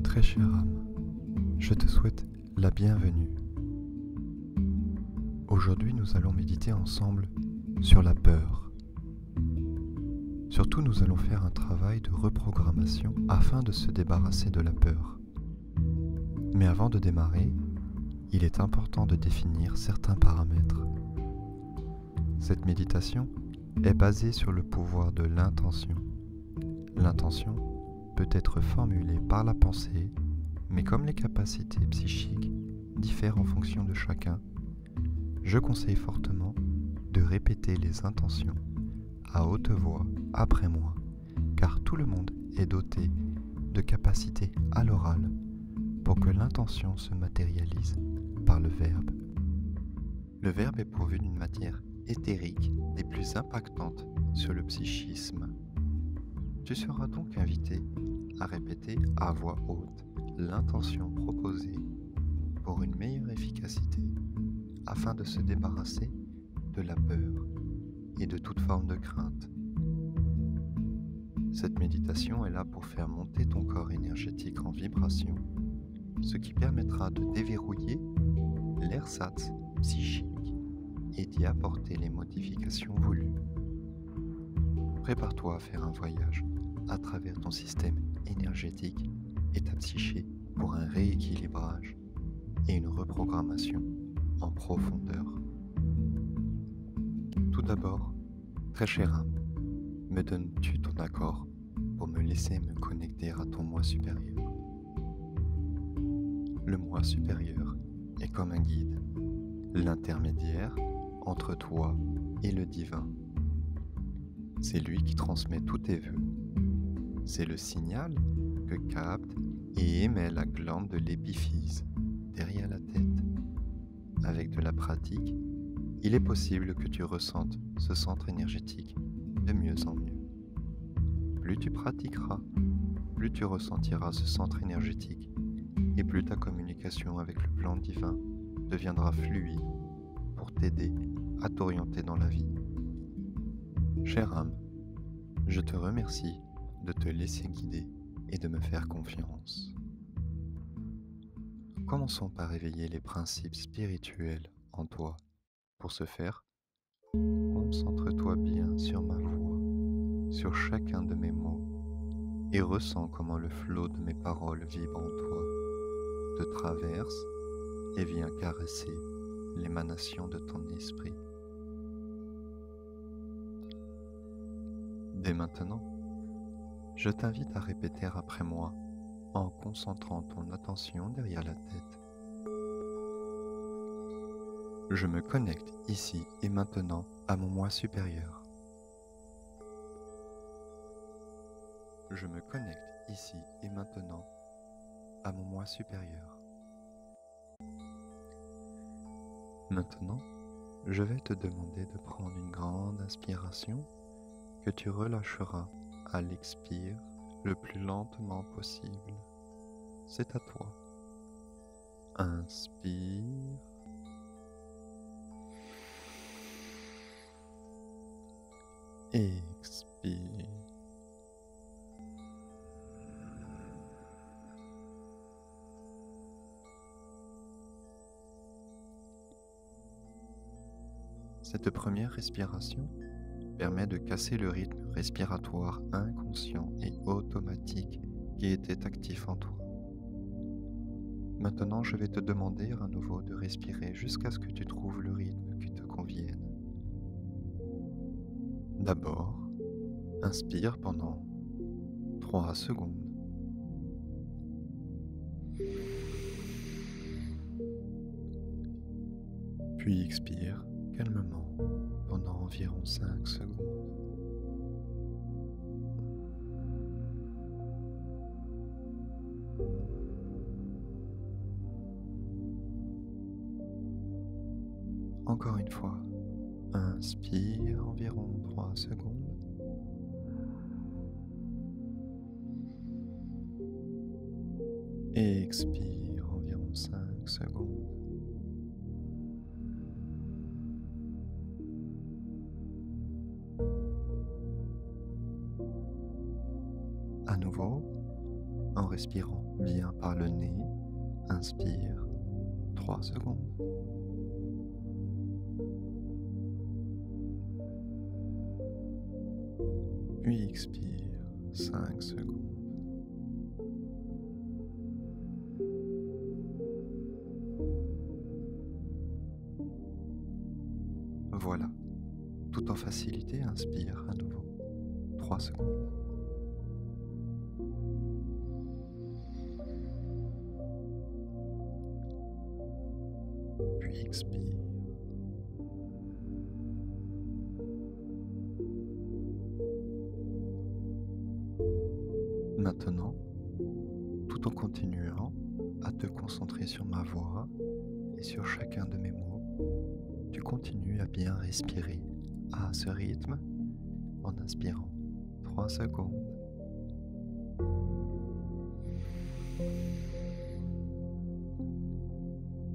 Très chère âme, je te souhaite la bienvenue. Aujourd'hui, nous allons méditer ensemble sur la peur. Surtout, nous allons faire un travail de reprogrammation afin de se débarrasser de la peur. Mais avant de démarrer, il est important de définir certains paramètres. Cette méditation est basée sur le pouvoir de l'intention. L'intention peut être formulée par la pensée, mais comme les capacités psychiques diffèrent en fonction de chacun, je conseille fortement de répéter les intentions à haute voix après moi, car tout le monde est doté de capacités à l'oral pour que l'intention se matérialise par le verbe. Le verbe est pourvu d'une matière éthérique des plus impactantes sur le psychisme. Tu seras donc invité à répéter à voix haute l'intention proposée pour une meilleure efficacité afin de se débarrasser de la peur et de toute forme de crainte. Cette méditation est là pour faire monter ton corps énergétique en vibration, ce qui permettra de déverrouiller l'ersatz psychique et d'y apporter les modifications voulues. Prépare-toi à faire un voyage à travers ton système énergétique et ta psyché pour un rééquilibrage et une reprogrammation en profondeur. Tout d'abord, très chère âme, me donnes-tu ton accord pour me laisser me connecter à ton moi supérieur? Le moi supérieur est comme un guide, l'intermédiaire entre toi et le divin. C'est lui qui transmet tous tes vœux. C'est le signal que capte et émet la glande de l'épiphyse derrière la tête. Avec de la pratique, il est possible que tu ressentes ce centre énergétique de mieux en mieux. Plus tu pratiqueras, plus tu ressentiras ce centre énergétique et plus ta communication avec le plan divin deviendra fluide pour t'aider à t'orienter dans la vie. Chère âme, je te remercie de te laisser guider et de me faire confiance. Commençons par éveiller les principes spirituels en toi. Pour ce faire, concentre-toi bien sur ma voix, sur chacun de mes mots, et ressens comment le flot de mes paroles vibre en toi, te traverse et vient caresser l'émanation de ton esprit. Dès maintenant, je t'invite à répéter après moi en concentrant ton attention derrière la tête. Je me connecte ici et maintenant à mon moi supérieur. Je me connecte ici et maintenant à mon moi supérieur. Maintenant, je vais te demander de prendre une grande inspiration que tu relâcheras à l'expire le plus lentement possible. C'est à toi. Inspire. Expire. Cette première respiration permet de casser le rythme respiratoire inconscient et automatique qui était actif en toi. Maintenant, je vais te demander à nouveau de respirer jusqu'à ce que tu trouves le rythme qui te convienne. D'abord, inspire pendant 3 secondes. Puis expire calmement pendant environ 5 secondes. Encore une fois, inspire environ 3 secondes. Et expire environ 5 secondes. À nouveau, en respirant bien par le nez, inspire 3 secondes. Puis expire 5 secondes. Voilà, tout en facilité, inspire à nouveau 3 secondes. Puis expire. Maintenant, tout en continuant à te concentrer sur ma voix et sur chacun de mes mots, tu continues à bien respirer à ce rythme en inspirant 3 secondes.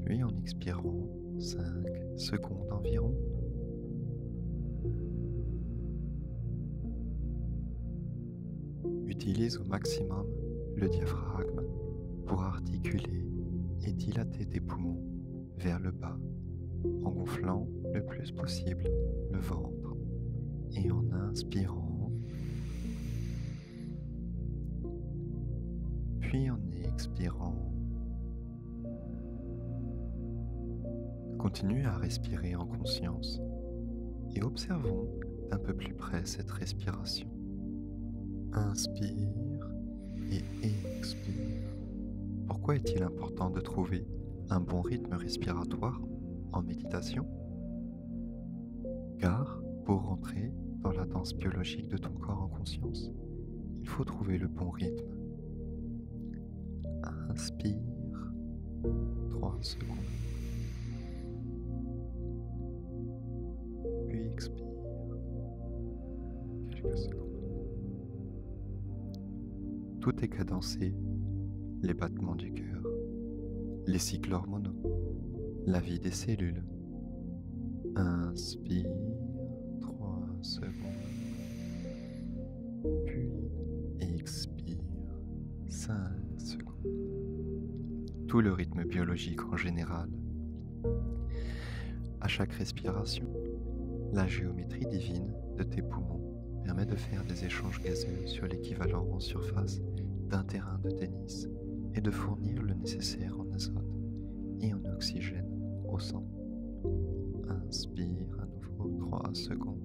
Puis en expirant 5 secondes environ. Utilise au maximum le diaphragme pour articuler et dilater tes poumons vers le bas en gonflant le plus possible le ventre et en inspirant, puis en expirant. Continue à respirer en conscience et observons d'un peu plus près cette respiration. Inspire et expire. Pourquoi est-il important de trouver un bon rythme respiratoire en méditation? Car pour rentrer dans la danse biologique de ton corps en conscience, il faut trouver le bon rythme. Inspire 3 secondes. Puis expire quelques secondes. Tout est cadencé, les battements du cœur, les cycles hormonaux, la vie des cellules. Inspire 3 secondes, puis expire 5 secondes. Tout le rythme biologique en général. À chaque respiration, la géométrie divine de tes poumons permet de faire des échanges gazeux sur l'équivalent en surface d'un terrain de tennis et de fournir le nécessaire en azote et en oxygène au sang. Inspire à nouveau 3 secondes.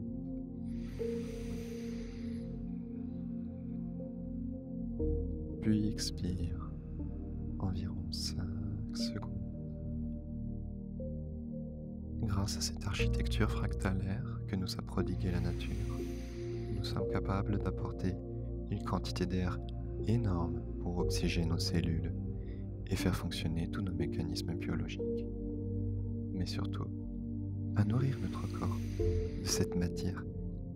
Puis expire environ 5 secondes. Grâce à cette architecture fractalaire que nous a prodiguée la nature, nous sommes capables d'apporter une quantité d'air énorme pour oxygéner nos cellules et faire fonctionner tous nos mécanismes biologiques. Mais surtout, à nourrir notre corps de cette matière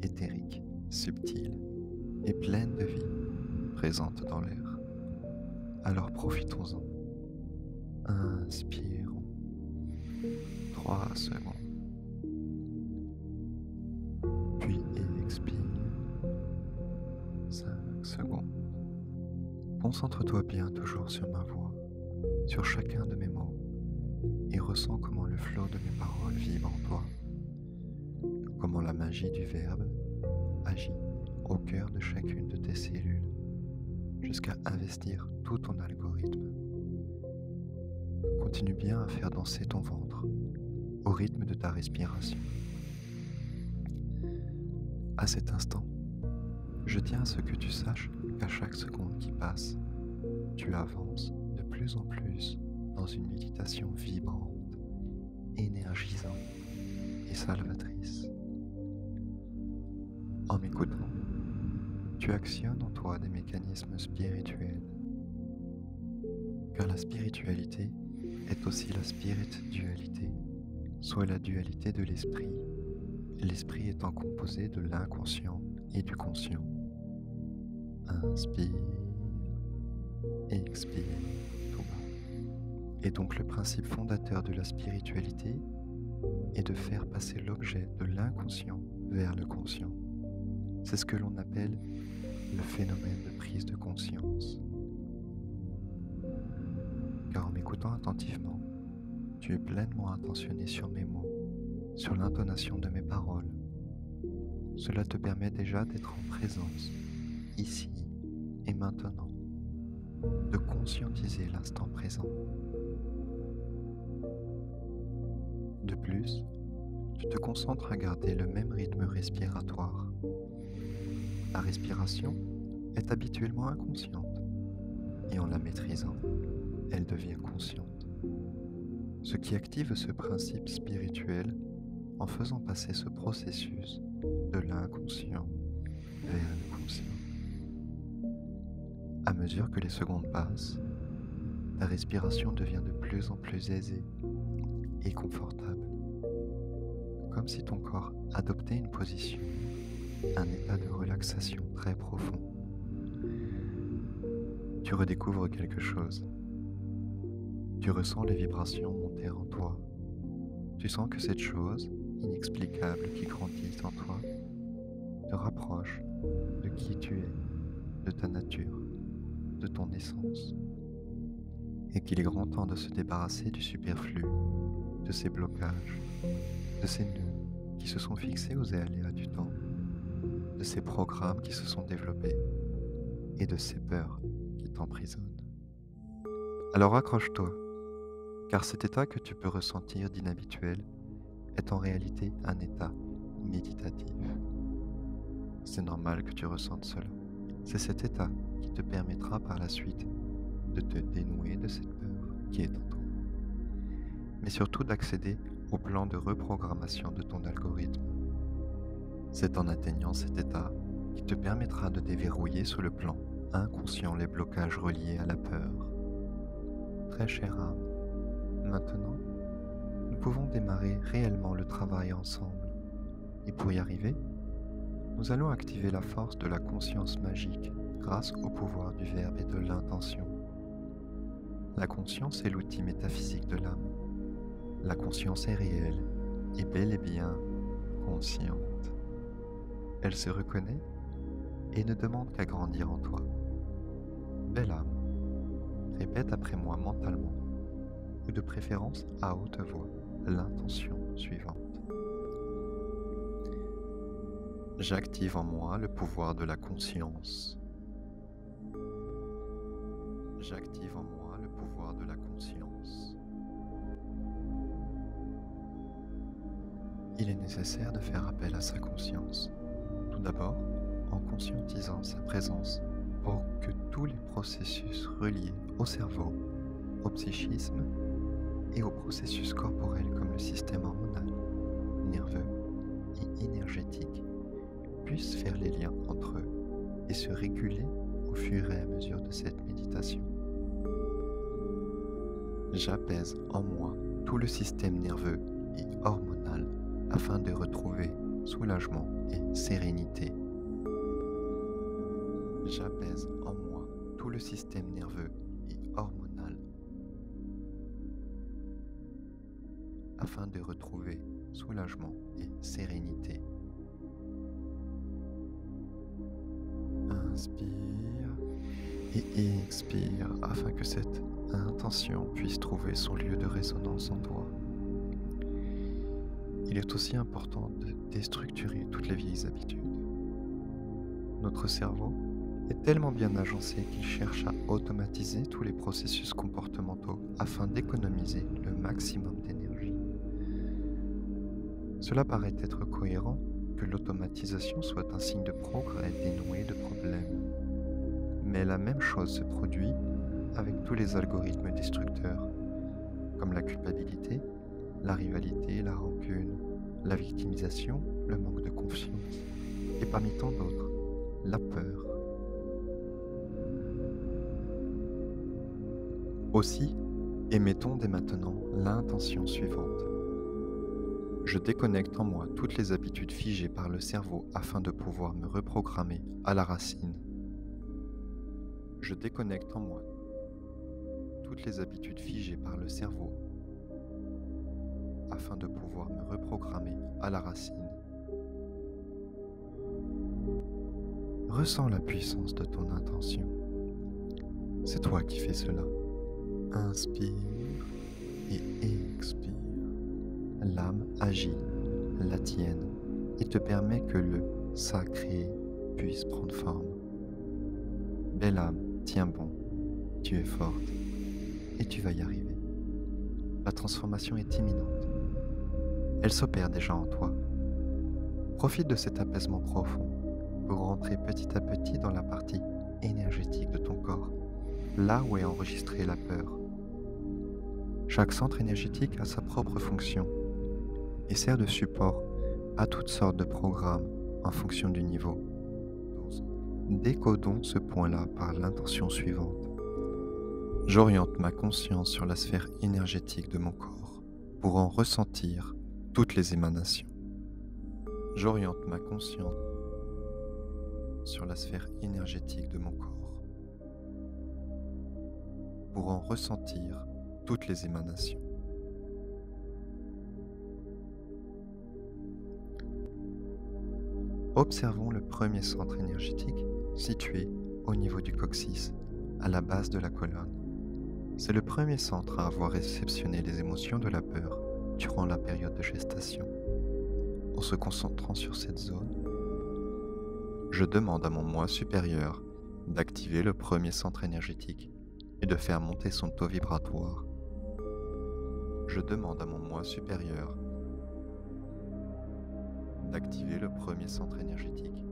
éthérique, subtile et pleine de vie présente dans l'air. Alors profitons-en. Inspirons 3 secondes. Puis expire 5 secondes. Concentre-toi bien toujours sur ma voix, sur chacun de mes mots, et ressens comment le flot de mes paroles vibre en toi, comment la magie du verbe agit au cœur de chacune de tes cellules, jusqu'à investir tout ton algorithme. Continue bien à faire danser ton ventre au rythme de ta respiration. À cet instant, je tiens à ce que tu saches qu'à chaque seconde qui passe, tu avances de plus en plus dans une méditation vibrante énergisant et salvatrice. En m'écoutant, tu actionnes en toi des mécanismes spirituels, car la spiritualité est aussi la spiritualité, soit la dualité de l'esprit, l'esprit étant composé de l'inconscient et du conscient. Inspire, expire, tout bas. Et donc le principe fondateur de la spiritualité est de faire passer l'objet de l'inconscient vers le conscient. C'est ce que l'on appelle le phénomène de prise de conscience. Car en m'écoutant attentivement, tu es pleinement attentionné sur mes mots, sur l'intonation de mes paroles. Cela te permet déjà d'être en présence, ici et maintenant, de conscientiser l'instant présent. De plus, tu te concentres à garder le même rythme respiratoire. La respiration est habituellement inconsciente et en la maîtrisant, elle devient consciente. Ce qui active ce principe spirituel en faisant passer ce processus de l'inconscient vers le conscient. À mesure que les secondes passent, ta respiration devient de plus en plus aisée et confortable, comme si ton corps adoptait une position, un état de relaxation très profond. Tu redécouvres quelque chose. Tu ressens les vibrations monter en toi. Tu sens que cette chose inexplicable qui grandit en toi te rapproche de qui tu es, de ta nature, de ton essence, et qu'il est grand temps de se débarrasser du superflu, de ces blocages, de ces nœuds qui se sont fixés aux aléas du temps, de ces programmes qui se sont développés et de ces peurs qui t'emprisonnent. Alors accroche-toi, car cet état que tu peux ressentir d'inhabituel est en réalité un état méditatif. C'est normal que tu ressentes cela. C'est cet état qui te permettra par la suite de te dénouer de cette peur qui est en toi, mais surtout d'accéder au plan de reprogrammation de ton algorithme. C'est en atteignant cet état qui te permettra de déverrouiller sur le plan inconscient les blocages reliés à la peur. Très chère âme, maintenant, nous pouvons démarrer réellement le travail ensemble. Et pour y arriver, nous allons activer la force de la conscience magique grâce au pouvoir du verbe et de l'intention. La conscience est l'outil métaphysique de l'âme. La conscience est réelle et bel et bien consciente. Elle se reconnaît et ne demande qu'à grandir en toi. Belle âme, répète après moi mentalement, ou de préférence à haute voix, l'intention suivante. J'active en moi le pouvoir de la conscience. J'active en moi le pouvoir de la conscience. Il est nécessaire de faire appel à sa conscience. Tout d'abord, en conscientisant sa présence pour que tous les processus reliés au cerveau, au psychisme et aux processus corporels comme le système hormonal, nerveux et énergétique puissent faire les liens entre eux et se réguler au fur et à mesure de cette méditation. J'apaise en moi tout le système nerveux et hormonal afin de retrouver soulagement et sérénité. J'apaise en moi tout le système nerveux et hormonal afin de retrouver soulagement et sérénité. Inspire et expire afin que cette intention puisse trouver son lieu de résonance en toi. Il est aussi important de déstructurer toutes les vieilles habitudes. Notre cerveau est tellement bien agencé qu'il cherche à automatiser tous les processus comportementaux afin d'économiser le maximum d'énergie. Cela paraît être cohérent que l'automatisation soit un signe de progrès dénoué de problèmes. Mais la même chose se produit avec tous les algorithmes destructeurs, comme la culpabilité, la rivalité, la rancune, la victimisation, le manque de confiance, et parmi tant d'autres, la peur. Aussi, émettons dès maintenant l'intention suivante. Je déconnecte en moi toutes les habitudes figées par le cerveau afin de pouvoir me reprogrammer à la racine. Je déconnecte en moi toutes les habitudes figées par le cerveau afin de pouvoir me reprogrammer à la racine. Ressens la puissance de ton intention. C'est toi qui fais cela. Inspire et expire. L'âme agit, la tienne, et te permet que le sacré puisse prendre forme. Belle âme, tiens bon, tu es forte, et tu vas y arriver. La transformation est imminente. Elle s'opère déjà en toi. Profite de cet apaisement profond pour rentrer petit à petit dans la partie énergétique de ton corps, là où est enregistrée la peur. Chaque centre énergétique a sa propre fonction et sert de support à toutes sortes de programmes en fonction du niveau. Décodons ce point-là par l'intention suivante. J'oriente ma conscience sur la sphère énergétique de mon corps pour en ressentir toutes les émanations. J'oriente ma conscience sur la sphère énergétique de mon corps pour en ressentir toutes les émanations. Observons le premier centre énergétique situé au niveau du coccyx, à la base de la colonne. C'est le premier centre à avoir réceptionné les émotions de la peur durant la période de gestation. En se concentrant sur cette zone, je demande à mon moi supérieur d'activer le premier centre énergétique et de faire monter son taux vibratoire. Je demande à mon moi supérieur d'activer le premier centre énergétique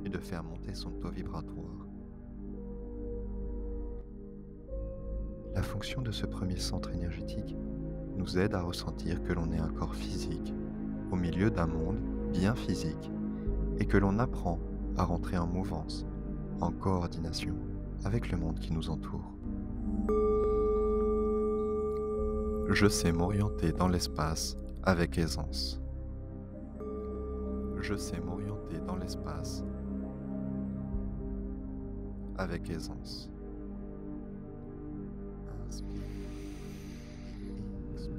et de faire monter son taux vibratoire. La fonction de ce premier centre énergétique nous aide à ressentir que l'on est un corps physique, au milieu d'un monde bien physique, et que l'on apprend à rentrer en mouvance, en coordination avec le monde qui nous entoure. Je sais m'orienter dans l'espace avec aisance. Je sais m'orienter dans l'espace avec aisance. Inspire et expire.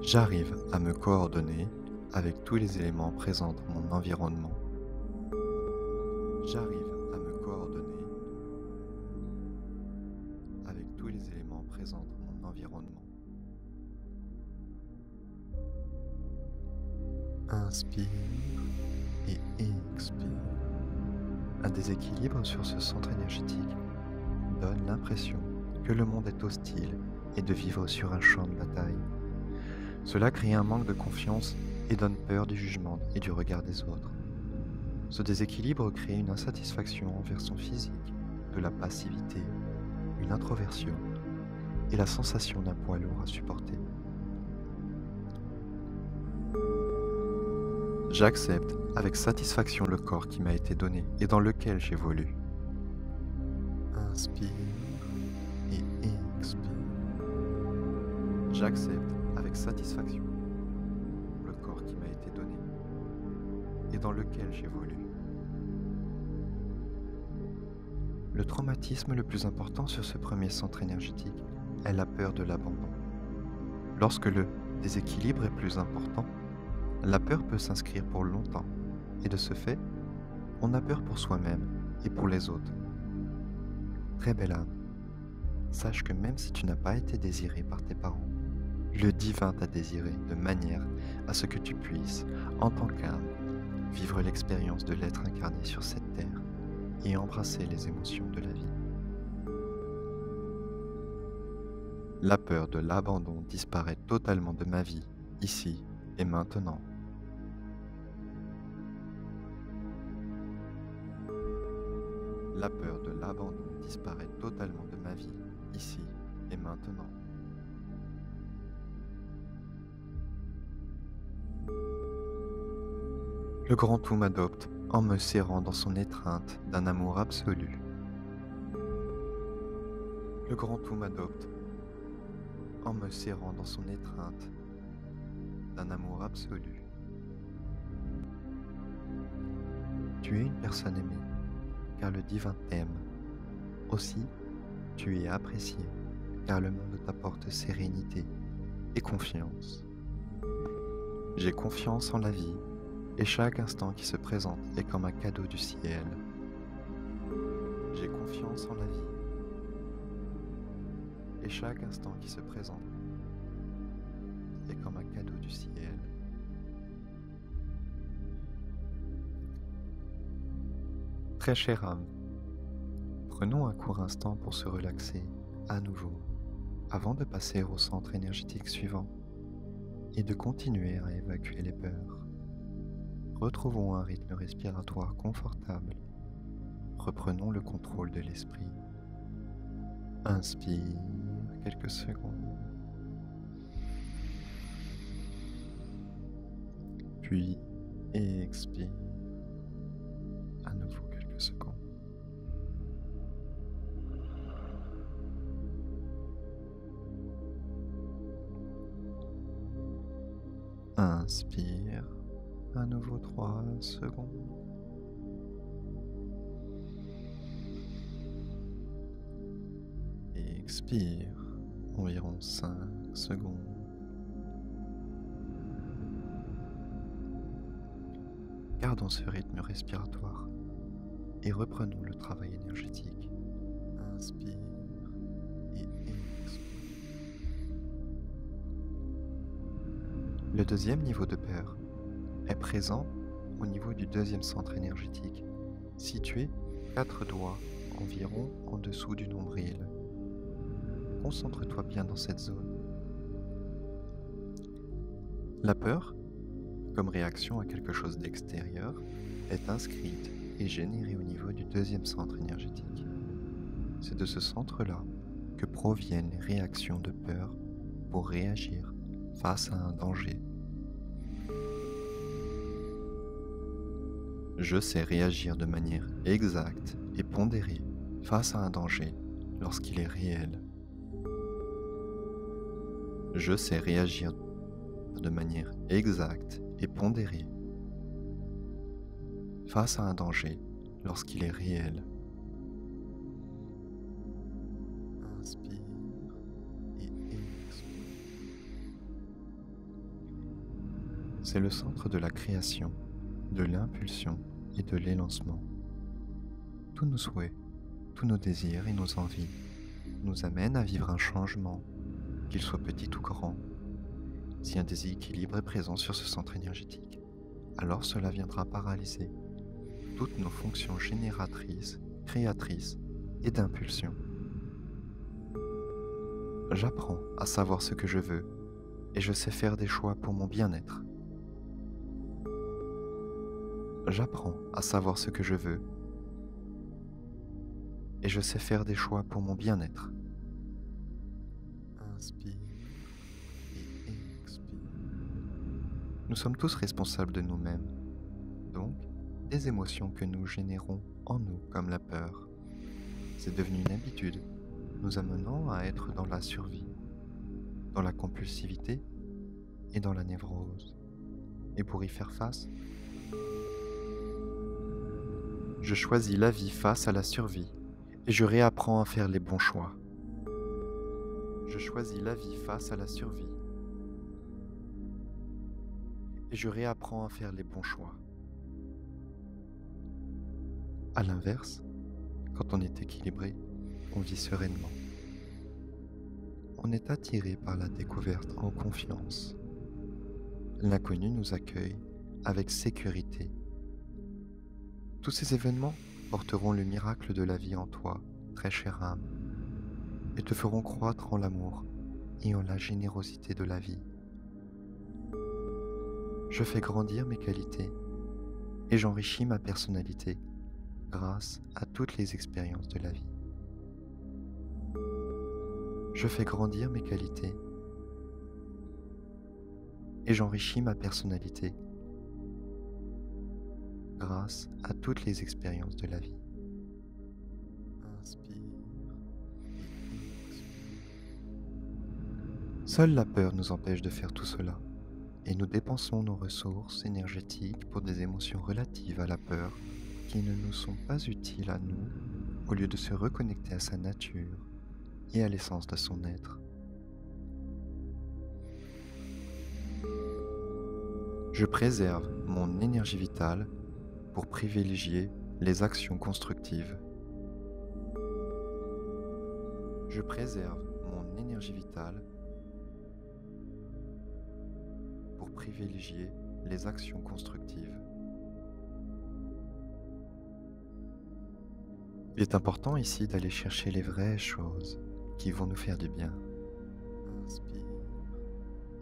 J'arrive à me coordonner avec tous les éléments présents dans mon environnement. J'arrive à me coordonner avec tous les éléments présents dans mon environnement. Inspire et expire. Un déséquilibre sur ce centre énergétique donne l'impression que le monde est hostile et de vivre sur un champ de bataille. Cela crée un manque de confiance et donne peur du jugement et du regard des autres. Ce déséquilibre crée une insatisfaction envers son physique, de la passivité, une introversion et la sensation d'un poids lourd à supporter. J'accepte avec satisfaction le corps qui m'a été donné et dans lequel j'évolue. Inspire et expire. J'accepte avec satisfaction le corps qui m'a été donné et dans lequel j'évolue. Le traumatisme le plus important sur ce premier centre énergétique est la peur de l'abandon. Lorsque le déséquilibre est plus important, la peur peut s'inscrire pour longtemps et de ce fait, on a peur pour soi-même et pour les autres. Très belle âme, sache que même si tu n'as pas été désiré par tes parents, le divin t'a désiré de manière à ce que tu puisses, en tant qu'âme, vivre l'expérience de l'être incarné sur cette terre et embrasser les émotions de la vie. La peur de l'abandon disparaît totalement de ma vie, ici et maintenant. La peur de l'abandon disparaît totalement de ma vie, ici et maintenant. Le grand tout m'adopte en me serrant dans son étreinte d'un amour absolu. Le grand tout m'adopte en me serrant dans son étreinte d'un amour absolu. Tu es une personne aimée, car le divin t'aime. Aussi, tu es apprécié, car le monde t'apporte sérénité et confiance. J'ai confiance en la vie, et chaque instant qui se présente est comme un cadeau du ciel. J'ai confiance en la vie, et chaque instant qui se présente est comme un cadeau du ciel. Très chère âme, prenons un court instant pour se relaxer à nouveau, avant de passer au centre énergétique suivant et de continuer à évacuer les peurs. Retrouvons un rythme respiratoire confortable. Reprenons le contrôle de l'esprit. Inspire quelques secondes. Puis expire à nouveau quelques secondes. Inspire à nouveau 3 secondes. Et expire environ 5 secondes. Gardons ce rythme respiratoire et reprenons le travail énergétique. Inspire et expire. Le deuxième niveau de peur est présent au niveau du deuxième centre énergétique, situé 4 doigts environ en dessous du nombril. Concentre-toi bien dans cette zone. La peur, comme réaction à quelque chose d'extérieur, est inscrite et générée au niveau du deuxième centre énergétique. C'est de ce centre-là que proviennent les réactions de peur pour réagir face à un danger. Je sais réagir de manière exacte et pondérée face à un danger lorsqu'il est réel. Je sais réagir de manière exacte et pondérée face à un danger lorsqu'il est réel. Inspire et expire. C'est le centre de la création, de l'impulsion et de l'élancement. Tous nos souhaits, tous nos désirs et nos envies nous amènent à vivre un changement, qu'il soit petit ou grand. Si un déséquilibre est présent sur ce centre énergétique, alors cela viendra paralyser toutes nos fonctions génératrices, créatrices et d'impulsion. J'apprends à savoir ce que je veux et je sais faire des choix pour mon bien-être. J'apprends à savoir ce que je veux et je sais faire des choix pour mon bien-être. Inspire et expire. Nous sommes tous responsables de nous-mêmes, donc des émotions que nous générons en nous comme la peur. C'est devenu une habitude, nous amenant à être dans la survie, dans la compulsivité et dans la névrose. Et pour y faire face, je choisis la vie face à la survie et je réapprends à faire les bons choix. Je choisis la vie face à la survie et je réapprends à faire les bons choix. À l'inverse, quand on est équilibré, on vit sereinement. On est attiré par la découverte en confiance. L'inconnu nous accueille avec sécurité. Tous ces événements porteront le miracle de la vie en toi, très chère âme, et te feront croître en l'amour et en la générosité de la vie. Je fais grandir mes qualités et j'enrichis ma personnalité grâce à toutes les expériences de la vie. Je fais grandir mes qualités et j'enrichis ma personnalité grâce à toutes les expériences de la vie. Inspire et expire. Seule la peur nous empêche de faire tout cela, et nous dépensons nos ressources énergétiques pour des émotions relatives à la peur qui ne nous sont pas utiles à nous, au lieu de se reconnecter à sa nature et à l'essence de son être. Je préserve mon énergie vitale pour privilégier les actions constructives. Je préserve mon énergie vitale pour privilégier les actions constructives. Il est important ici d'aller chercher les vraies choses qui vont nous faire du bien. Inspire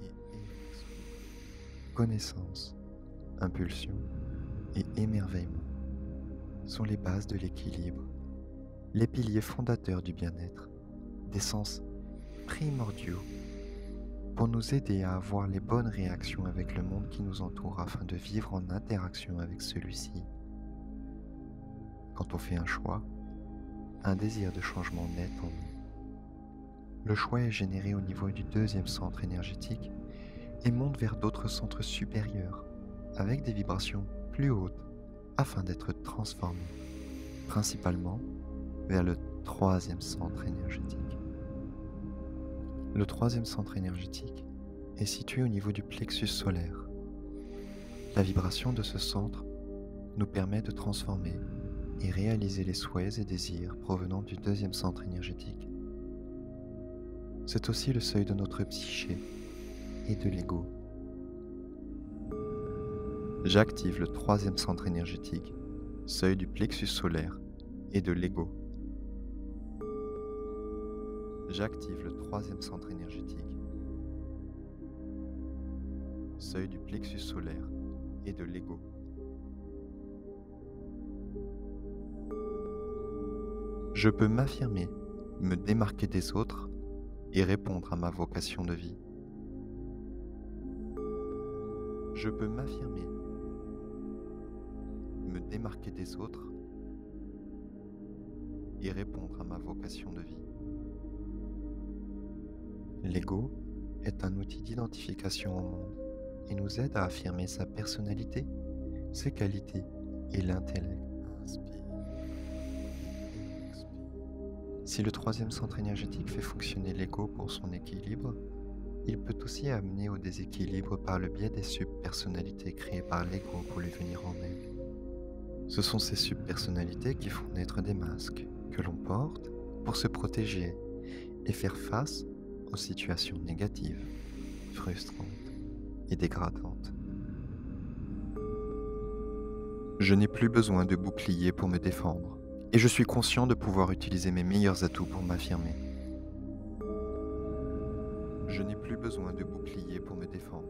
et expire. Connaissance, impulsion et émerveillement sont les bases de l'équilibre, les piliers fondateurs du bien-être, des sens primordiaux pour nous aider à avoir les bonnes réactions avec le monde qui nous entoure afin de vivre en interaction avec celui-ci. Quand on fait un choix, un désir de changement naît en nous. Le choix est généré au niveau du deuxième centre énergétique et monte vers d'autres centres supérieurs, avec des vibrations plus hautes, afin d'être transformé, principalement vers le troisième centre énergétique. Le troisième centre énergétique est situé au niveau du plexus solaire. La vibration de ce centre nous permet de transformer et réaliser les souhaits et désirs provenant du deuxième centre énergétique. C'est aussi le seuil de notre psyché et de l'ego. J'active le troisième centre énergétique, seuil du plexus solaire et de l'ego. J'active le troisième centre énergétique, seuil du plexus solaire et de l'ego. Je peux m'affirmer, me démarquer des autres et répondre à ma vocation de vie. Je peux m'affirmer, me démarquer des autres et répondre à ma vocation de vie. L'ego est un outil d'identification au monde et nous aide à affirmer sa personnalité, ses qualités et l'intellect. Inspire. Si le troisième centre énergétique fait fonctionner l'ego pour son équilibre, il peut aussi amener au déséquilibre par le biais des subpersonnalités créées par l'ego pour lui venir en aide. Ce sont ces subpersonnalités qui font naître des masques que l'on porte pour se protéger et faire face aux situations négatives, frustrantes et dégradantes. Je n'ai plus besoin de bouclier pour me défendre. Et je suis conscient de pouvoir utiliser mes meilleurs atouts pour m'affirmer. Je n'ai plus besoin de bouclier pour me défendre.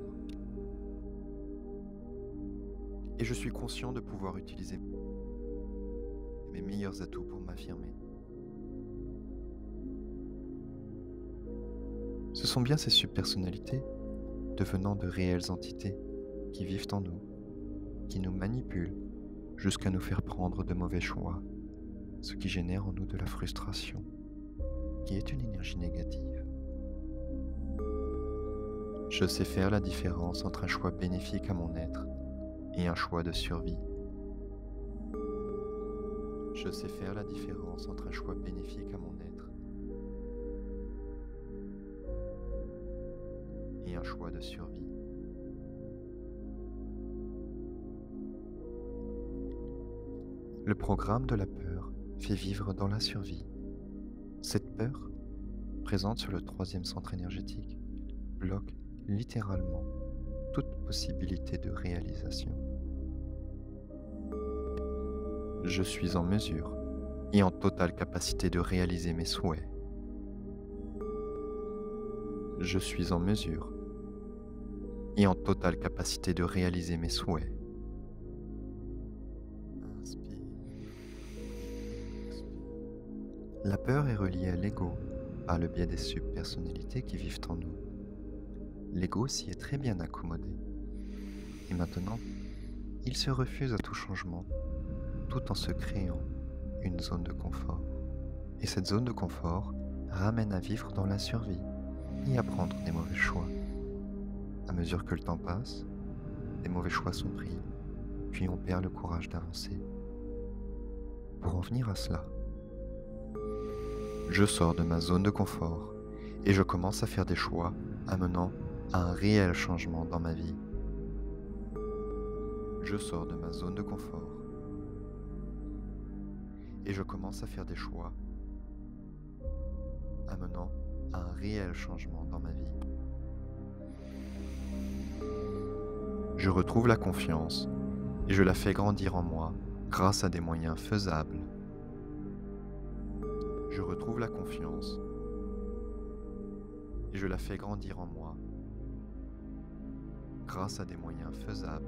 Et je suis conscient de pouvoir utiliser mes meilleurs atouts pour m'affirmer. Ce sont bien ces subpersonnalités, devenant de réelles entités, qui vivent en nous, qui nous manipulent jusqu'à nous faire prendre de mauvais choix, ce qui génère en nous de la frustration, qui est une énergie négative. Je sais faire la différence entre un choix bénéfique à mon être et un choix de survie. Je sais faire la différence entre un choix bénéfique à mon être et un choix de survie. Le programme de la peur fait vivre dans la survie. Cette peur, présente sur le troisième centre énergétique, bloque littéralement toute possibilité de réalisation. Je suis en mesure et en totale capacité de réaliser mes souhaits. Je suis en mesure et en totale capacité de réaliser mes souhaits. Inspire La peur est reliée à l'ego par le biais des subpersonnalités qui vivent en nous. L'ego s'y est très bien accommodé. Et maintenant, il se refuse à tout changement, tout en se créant une zone de confort. Et cette zone de confort ramène à vivre dans la survie et à prendre des mauvais choix. À mesure que le temps passe, des mauvais choix sont pris, puis on perd le courage d'avancer. Pour en venir à cela, je sors de ma zone de confort et je commence à faire des choix amenant à un réel changement dans ma vie. Je sors de ma zone de confort et je commence à faire des choix amenant à un réel changement dans ma vie. Je retrouve la confiance et je la fais grandir en moi grâce à des moyens faisables. Je retrouve la confiance et je la fais grandir en moi grâce à des moyens faisables.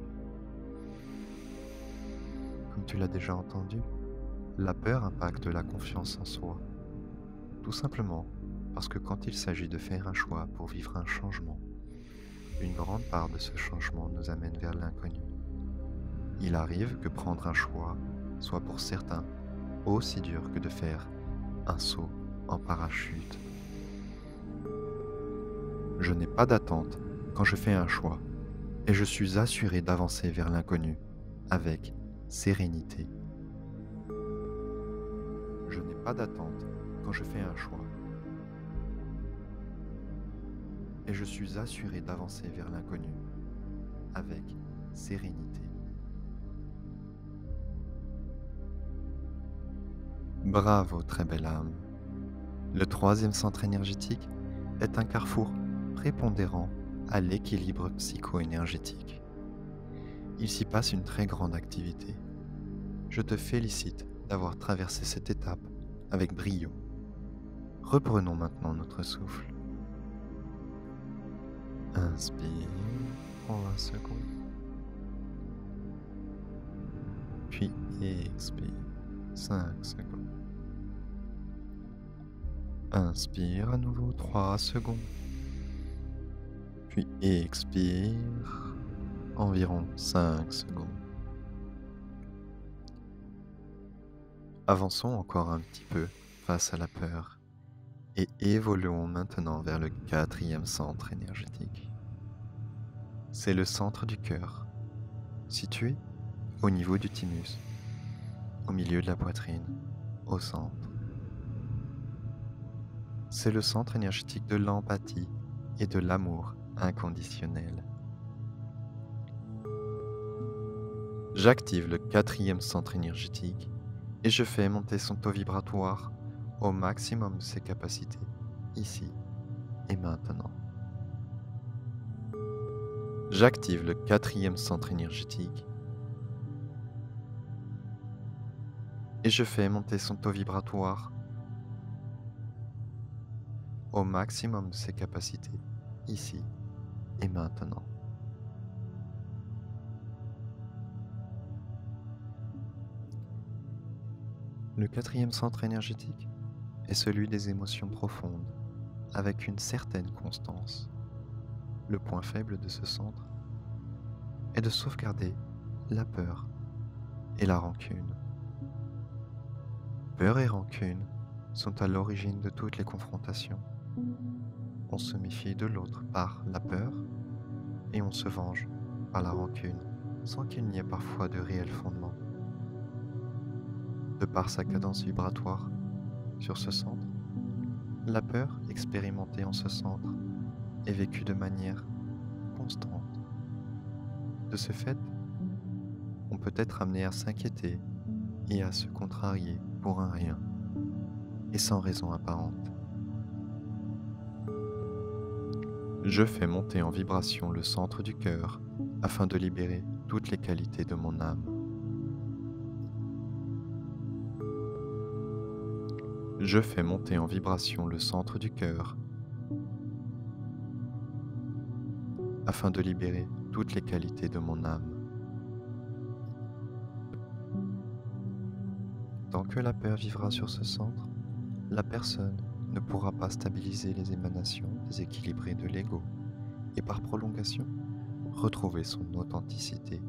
Comme tu l'as déjà entendu, la peur impacte la confiance en soi. Tout simplement parce que quand il s'agit de faire un choix pour vivre un changement, une grande part de ce changement nous amène vers l'inconnu. Il arrive que prendre un choix soit pour certains aussi dur que de faire un saut en parachute. Je n'ai pas d'attente quand je fais un choix et je suis assuré d'avancer vers l'inconnu avec sérénité. Je n'ai pas d'attente quand je fais un choix et je suis assuré d'avancer vers l'inconnu avec sérénité. Bravo, très belle âme. Le troisième centre énergétique est un carrefour prépondérant à l'équilibre psycho-énergétique. Il s'y passe une très grande activité. Je te félicite d'avoir traversé cette étape avec brio. Reprenons maintenant notre souffle. Inspire, 3 secondes. Puis expire, 5 secondes. Inspire à nouveau 3 secondes. Puis expire environ 5 secondes. Avançons encore un petit peu face à la peur et évoluons maintenant vers le quatrième centre énergétique. C'est le centre du cœur, situé au niveau du thymus, au milieu de la poitrine, au centre. C'est le centre énergétique de l'empathie et de l'amour inconditionnel. J'active le quatrième centre énergétique et je fais monter son taux vibratoire au maximum de ses capacités, ici et maintenant. J'active le quatrième centre énergétique et je fais monter son taux vibratoire au maximum de ses capacités, ici et maintenant. Le quatrième centre énergétique est celui des émotions profondes, avec une certaine constance. Le point faible de ce centre est de sauvegarder la peur et la rancune. Peur et rancune sont à l'origine de toutes les confrontations. On se méfie de l'autre par la peur et on se venge par la rancune sans qu'il n'y ait parfois de réel fondement. De par sa cadence vibratoire sur ce centre, la peur expérimentée en ce centre est vécue de manière constante. De ce fait, on peut être amené à s'inquiéter et à se contrarier pour un rien et sans raison apparente. Je fais monter en vibration le centre du cœur afin de libérer toutes les qualités de mon âme. Je fais monter en vibration le centre du cœur afin de libérer toutes les qualités de mon âme. Tant que la peur vivra sur ce centre, la personne ne pourra pas stabiliser les émanations déséquilibrées de l'ego et par prolongation, retrouver son authenticité.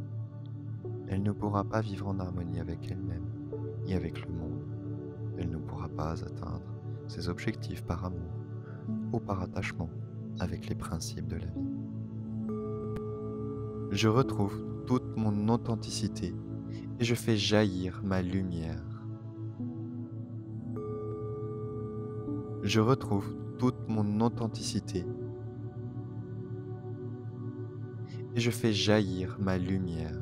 Elle ne pourra pas vivre en harmonie avec elle-même et avec le monde. Elle ne pourra pas atteindre ses objectifs par amour ou par attachement avec les principes de la vie. Je retrouve toute mon authenticité et je fais jaillir ma lumière. Je retrouve toute mon authenticité et je fais jaillir ma lumière.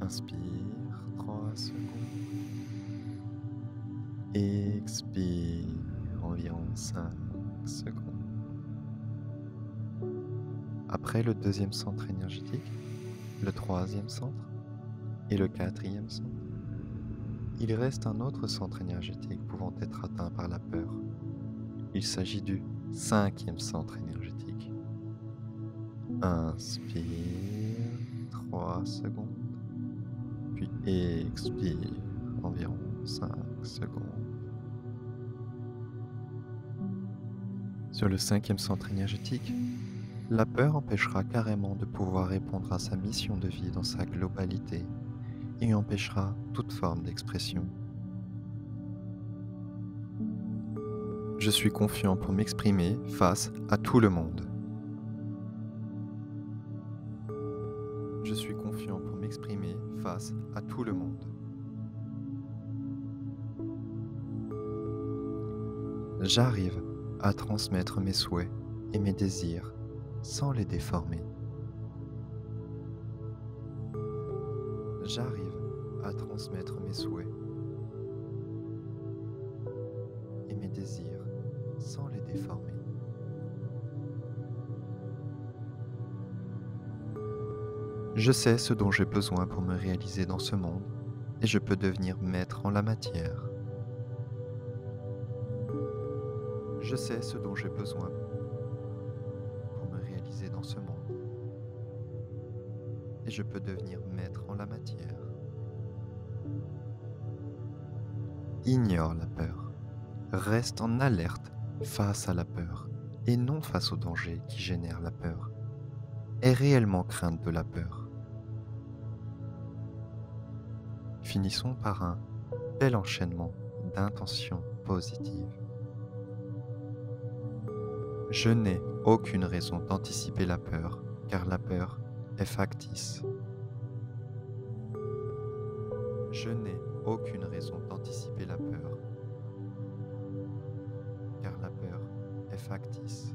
Inspire 3 secondes. Expire environ 5 secondes. Après le deuxième centre énergétique, le troisième centre et le quatrième centre, il reste un autre centre énergétique pouvant être atteint par la peur. Il s'agit du cinquième centre énergétique. Inspire 3 secondes, puis expire environ 5 secondes. Sur le cinquième centre énergétique, la peur empêchera carrément de pouvoir répondre à sa mission de vie dans sa globalité et empêchera toute forme d'expression. Je suis confiant pour m'exprimer face à tout le monde. Je suis confiant pour m'exprimer face à tout le monde. J'arrive à transmettre mes souhaits et mes désirs sans les déformer. J'arrive à transmettre mes souhaits et mes désirs sans les déformer. Je sais ce dont j'ai besoin pour me réaliser dans ce monde et je peux devenir maître en la matière. Je sais ce dont j'ai besoin pour me réaliser dans ce monde et je peux devenir maître en la matière. Ignore la peur. Reste en alerte face à la peur et non face au danger qui génère la peur. Aie réellement crainte de la peur. Finissons par un bel enchaînement d'intentions positives. Je n'ai aucune raison d'anticiper la peur, car la peur est factice. Je n'ai aucune raison d'anticiper la peur, car la peur est factice.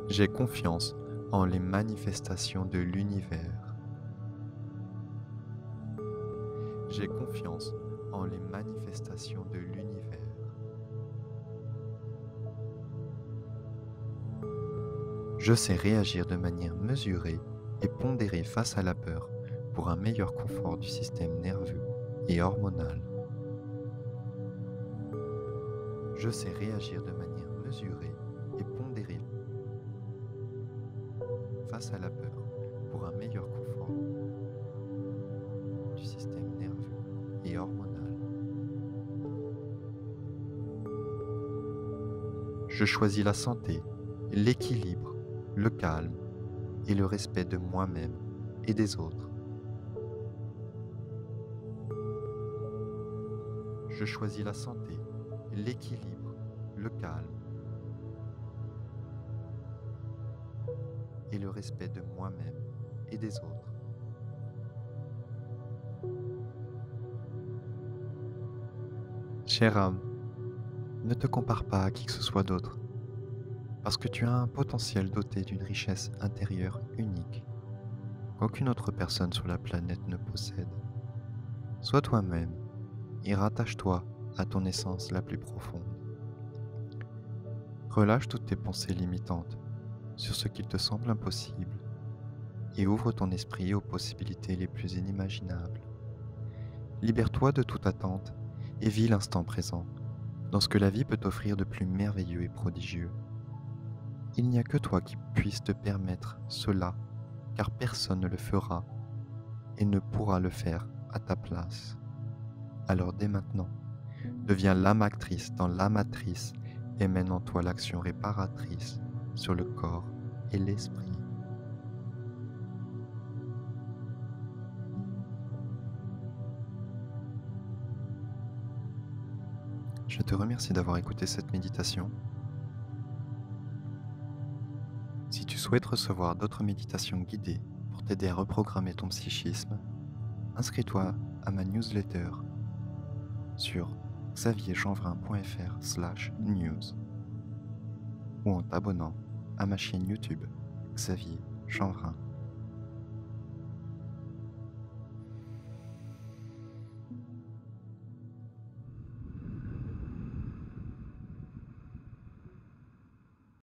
J'ai confiance en les manifestations de l'univers. J'ai confiance en les manifestations de l'univers. Je sais réagir de manière mesurée et pondérée face à la peur pour un meilleur confort du système nerveux et hormonal. Je sais réagir de manière mesurée et pondérée face à la peur pour un meilleur confort du système nerveux et hormonal. Je choisis la santé, l'équilibre, le calme et le respect de moi-même et des autres. Je choisis la santé, l'équilibre, le calme et le respect de moi-même et des autres. Chère âme, ne te compare pas à qui que ce soit d'autre, parce que tu as un potentiel doté d'une richesse intérieure unique qu'aucune autre personne sur la planète ne possède. Sois toi-même et rattache-toi à ton essence la plus profonde. Relâche toutes tes pensées limitantes sur ce qu'il te semble impossible et ouvre ton esprit aux possibilités les plus inimaginables. Libère-toi de toute attente et vis l'instant présent dans ce que la vie peut t'offrir de plus merveilleux et prodigieux. Il n'y a que toi qui puisse te permettre cela car personne ne le fera et ne pourra le faire à ta place. Alors dès maintenant, deviens l'âme actrice dans l'âme matrice et mène en toi l'action réparatrice sur le corps et l'esprit. Je te remercie d'avoir écouté cette méditation. Si tu souhaites recevoir d'autres méditations guidées pour t'aider à reprogrammer ton psychisme, inscris-toi à ma newsletter sur xavierchanvrin.fr/news ou en t'abonnant à ma chaîne YouTube Xavier Chanvrin.